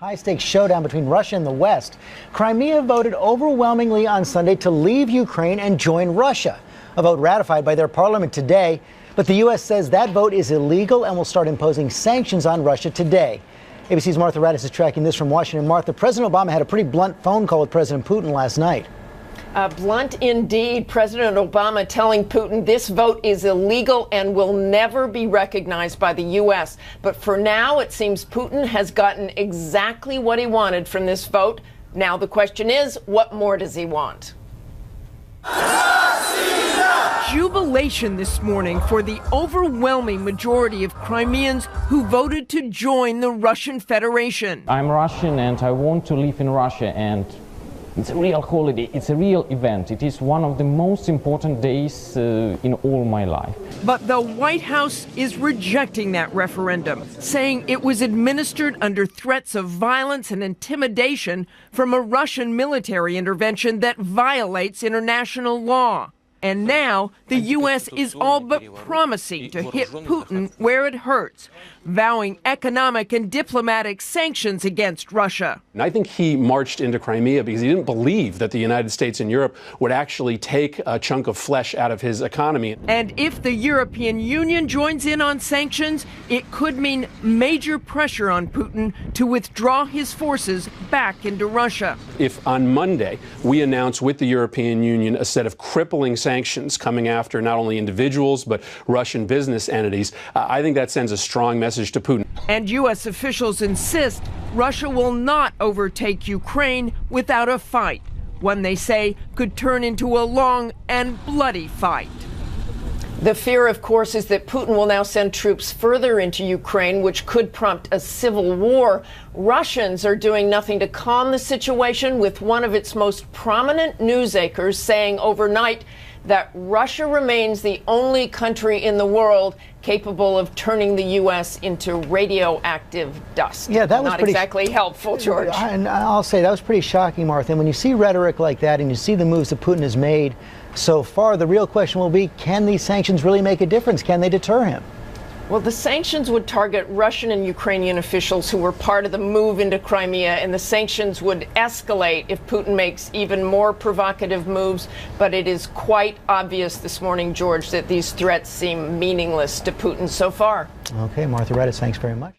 High-stakes showdown between Russia and the West. Crimea voted overwhelmingly on Sunday to leave Ukraine and join Russia. A vote ratified by their parliament today. But the U.S. says that vote is illegal and will start imposing sanctions on Russia today. ABC's Martha Raddatz is tracking this from Washington. Martha, President Obama had a pretty blunt phone call with President Putin last night. Blunt indeed. President Obama telling Putin this vote is illegal and will never be recognized by the U.S. But for now, it seems Putin has gotten exactly what he wanted from this vote. Now the question is, what more does he want? Jubilation this morning for the overwhelming majority of Crimeans who voted to join the Russian Federation. I'm Russian and I want to live in Russia, and it's a real holiday, it's a real event. It is one of the most important days in all my life. But the White House is rejecting that referendum, saying it was administered under threats of violence and intimidation from a Russian military intervention that violates international law. And now the U.S. is all but promising to hit Putin where it hurts, vowing economic and diplomatic sanctions against Russia. And I think he marched into Crimea because he didn't believe that the United States and Europe would actually take a chunk of flesh out of his economy. And if the European Union joins in on sanctions, it could mean major pressure on Putin to withdraw his forces back into Russia. If on Monday we announce with the European Union a set of crippling sanctions coming after not only individuals but Russian business entities, I think that sends a strong message to Putin. And U.S. officials insist Russia will not overtake Ukraine without a fight, one they say could turn into a long and bloody fight. The fear, of course, is that Putin will now send troops further into Ukraine, which could prompt a civil war. Russians are doing nothing to calm the situation, with one of its most prominent news anchors saying overnight that Russia remains the only country in the world capable of turning the U.S. into radioactive dust. Yeah, that was not exactly helpful, George. And I'll say that was pretty shocking, Martha. And when you see rhetoric like that and you see the moves that Putin has made so far, the real question will be, can these sanctions really make a difference? Can they deter him? Well, the sanctions would target Russian and Ukrainian officials who were part of the move into Crimea, and the sanctions would escalate if Putin makes even more provocative moves. But it is quite obvious this morning, George, that these threats seem meaningless to Putin so far. Okay, Martha Raddatz, thanks very much.